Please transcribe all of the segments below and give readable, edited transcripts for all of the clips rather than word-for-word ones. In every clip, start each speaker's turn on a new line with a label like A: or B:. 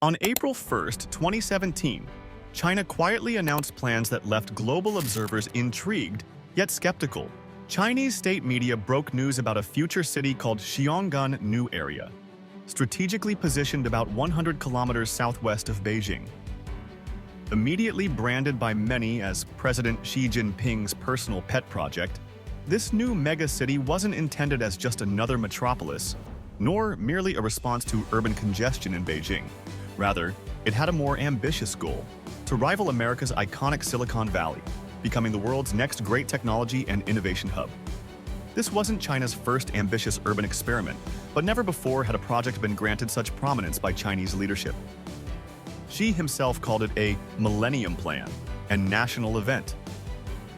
A: On April 1st, 2017, China quietly announced plans that left global observers intrigued, yet skeptical. Chinese state media broke news about a future city called Xiongan New Area, strategically positioned about 100 kilometers southwest of Beijing. Immediately branded by many as President Xi Jinping's personal pet project, this new mega-city wasn't intended as just another metropolis, nor merely a response to urban congestion in Beijing. Rather, it had a more ambitious goal: to rival America's iconic Silicon Valley, becoming the world's next great technology and innovation hub. This wasn't China's first ambitious urban experiment, but never before had a project been granted such prominence by Chinese leadership. Xi himself called it a millennium plan and national event.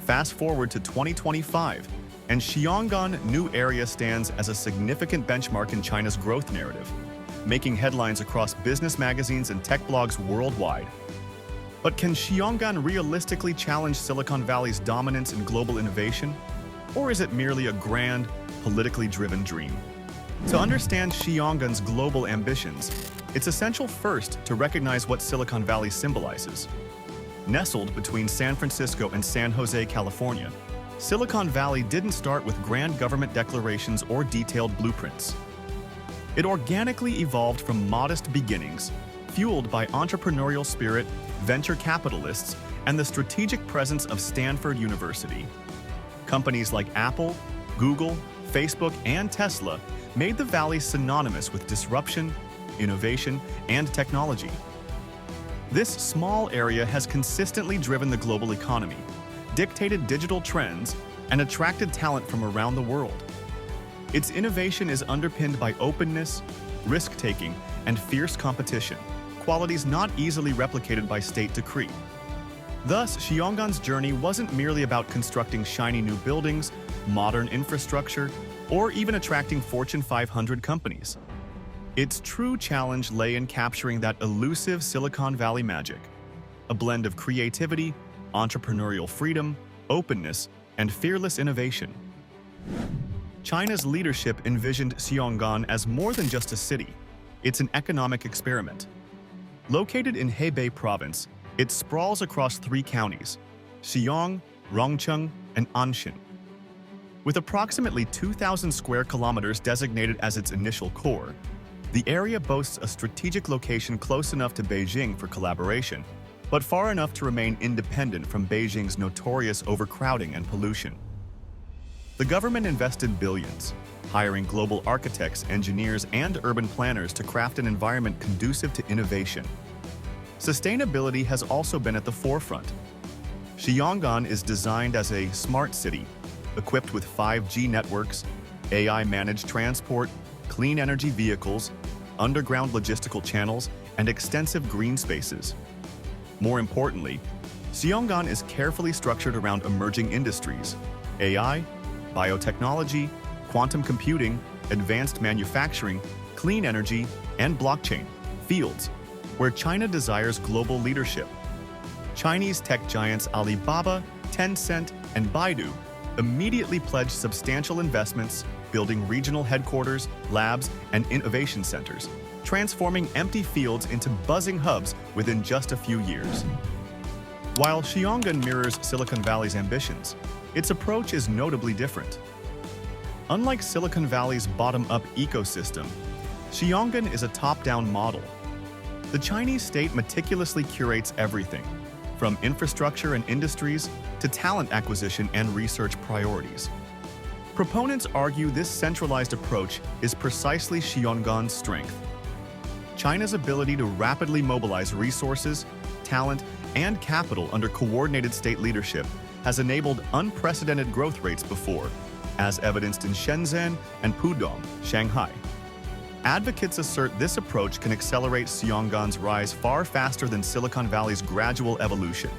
A: Fast forward to 2025, and Xiongan New Area stands as a significant benchmark in China's growth narrative, making headlines across business magazines and tech blogs worldwide. But can Xiongan realistically challenge Silicon Valley's dominance in global innovation? Or is it merely a grand, politically driven dream? To understand Xiongan's global ambitions, it's essential first to recognize what Silicon Valley symbolizes. Nestled between San Francisco and San Jose, California, Silicon Valley didn't start with grand government declarations or detailed blueprints. It organically evolved from modest beginnings, fueled by entrepreneurial spirit, venture capitalists, and the strategic presence of Stanford University. Companies like Apple, Google, Facebook, and Tesla made the valley synonymous with disruption, innovation, and technology. This small area has consistently driven the global economy, dictated digital trends, and attracted talent from around the world. Its innovation is underpinned by openness, risk-taking, and fierce competition, qualities not easily replicated by state decree. Thus, Xiongan's journey wasn't merely about constructing shiny new buildings, modern infrastructure, or even attracting Fortune 500 companies. Its true challenge lay in capturing that elusive Silicon Valley magic, a blend of creativity, entrepreneurial freedom, openness, and fearless innovation. China's leadership envisioned Xiongan as more than just a city. It's an economic experiment. Located in Hebei province, it sprawls across 3 counties: Xiong, Rongcheng, and Anshin. With approximately 2,000 square kilometers designated as its initial core, the area boasts a strategic location close enough to Beijing for collaboration, but far enough to remain independent from Beijing's notorious overcrowding and pollution. The government invested billions, hiring global architects, engineers, and urban planners to craft an environment conducive to innovation. Sustainability has also been at the forefront. Xiongan is designed as a smart city, equipped with 5G networks, AI-managed transport, clean energy vehicles, underground logistical channels, and extensive green spaces. More importantly, Xiongan is carefully structured around emerging industries: AI, biotechnology, quantum computing, advanced manufacturing, clean energy, and blockchain, fields where China desires global leadership. Chinese tech giants Alibaba, Tencent, and Baidu immediately pledged substantial investments, building regional headquarters, labs, and innovation centers, transforming empty fields into buzzing hubs within just a few years. While Xiongan mirrors Silicon Valley's ambitions, its approach is notably different. Unlike Silicon Valley's bottom-up ecosystem, Xiongan is a top-down model. The Chinese state meticulously curates everything, from infrastructure and industries to talent acquisition and research priorities. Proponents argue this centralized approach is precisely Xiongan's strength. China's ability to rapidly mobilize resources, talent, and capital under coordinated state leadership has enabled unprecedented growth rates before, as evidenced in Shenzhen and Pudong, Shanghai. Advocates assert this approach can accelerate Xiongan's rise far faster than Silicon Valley's gradual evolution.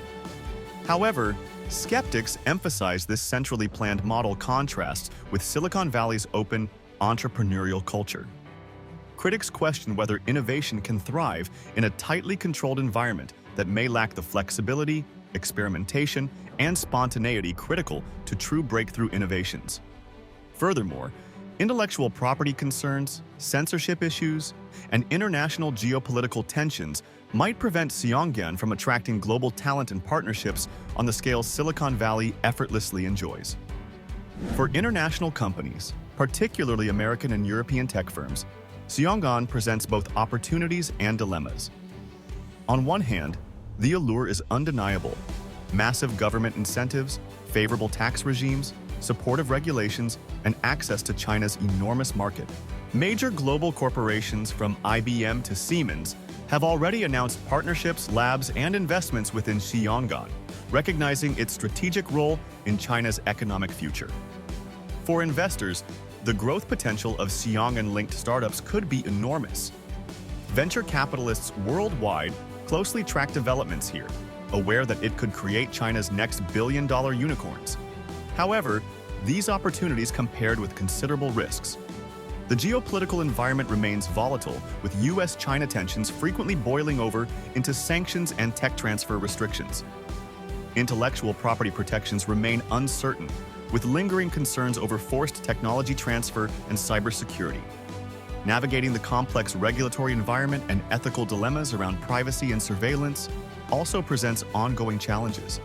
A: However, skeptics emphasize this centrally planned model contrasts with Silicon Valley's open, entrepreneurial culture. Critics question whether innovation can thrive in a tightly controlled environment that may lack the flexibility, experimentation, and spontaneity critical to true breakthrough innovations. Furthermore, Intellectual property concerns, censorship issues, and international geopolitical tensions might prevent Xiongan from attracting global talent and partnerships on the scale Silicon Valley effortlessly enjoys. For international companies, particularly American and European tech firms, Xiongan presents both opportunities and dilemmas. On one hand, the allure is undeniable. Massive government incentives, favorable tax regimes, supportive regulations, and access to China's enormous market. Major global corporations from IBM to Siemens have already announced partnerships, labs, and investments within Xiongan, recognizing its strategic role in China's economic future. For investors, the growth potential of Xiongan-linked startups could be enormous. Venture capitalists worldwide closely track developments here, aware that it could create China's next billion-dollar unicorns. However, these opportunities come paired with considerable risks. The geopolitical environment remains volatile, with US-China tensions frequently boiling over into sanctions and tech transfer restrictions. Intellectual property protections remain uncertain, with lingering concerns over forced technology transfer and cybersecurity. Navigating the complex regulatory environment and ethical dilemmas around privacy and surveillance also presents ongoing challenges.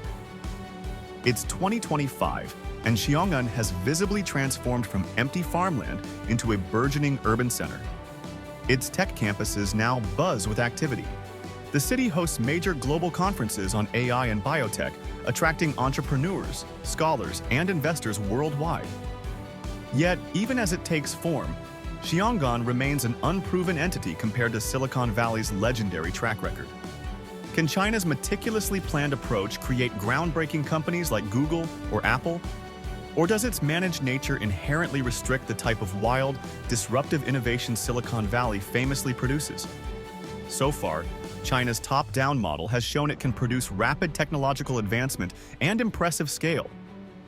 A: It's 2025, and Xiongan has visibly transformed from empty farmland into a burgeoning urban center. Its tech campuses now buzz with activity. The city hosts major global conferences on AI and biotech, attracting entrepreneurs, scholars, and investors worldwide. Yet, even as it takes form, Xiongan remains an unproven entity compared to Silicon Valley's legendary track record. Can China's meticulously planned approach create groundbreaking companies like Google or Apple? Or does its managed nature inherently restrict the type of wild, disruptive innovation Silicon Valley famously produces? So far, China's top-down model has shown it can produce rapid technological advancement and impressive scale.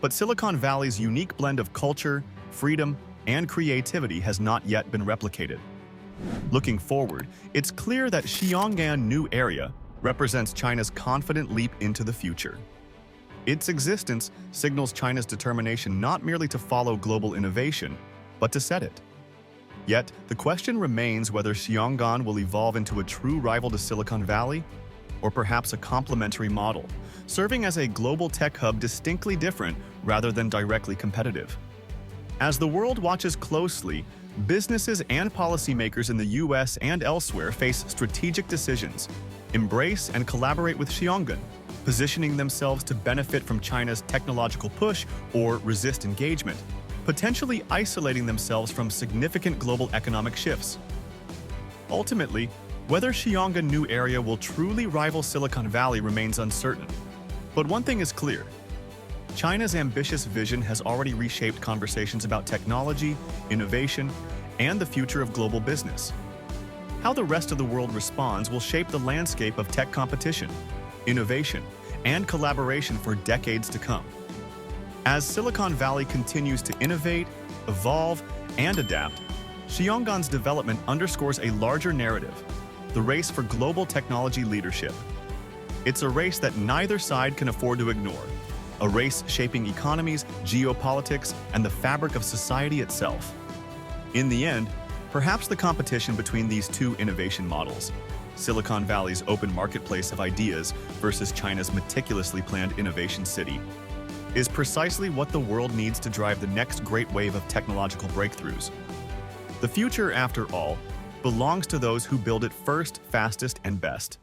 A: But Silicon Valley's unique blend of culture, freedom, and creativity has not yet been replicated. Looking forward, it's clear that Xiongan New Area represents China's confident leap into the future. Its existence signals China's determination not merely to follow global innovation, but to set it. Yet, the question remains whether Xiongan will evolve into a true rival to Silicon Valley, or perhaps a complementary model, serving as a global tech hub distinctly different rather than directly competitive. As the world watches closely, businesses and policymakers in the US and elsewhere face strategic decisions: embrace and collaborate with Xiongan, positioning themselves to benefit from China's technological push, or resist engagement, potentially isolating themselves from significant global economic shifts. Ultimately, whether Xiongan New Area will truly rival Silicon Valley remains uncertain. But one thing is clear: China's ambitious vision has already reshaped conversations about technology, innovation, and the future of global business. How the rest of the world responds will shape the landscape of tech competition, innovation, and collaboration for decades to come. As Silicon Valley continues to innovate, evolve, and adapt, Xiongan's development underscores a larger narrative: the race for global technology leadership. It's a race that neither side can afford to ignore, a race shaping economies, geopolitics, and the fabric of society itself. In the end, perhaps the competition between these two innovation models, Silicon Valley's open marketplace of ideas versus China's meticulously planned innovation city, is precisely what the world needs to drive the next great wave of technological breakthroughs. The future, after all, belongs to those who build it first, fastest, and best.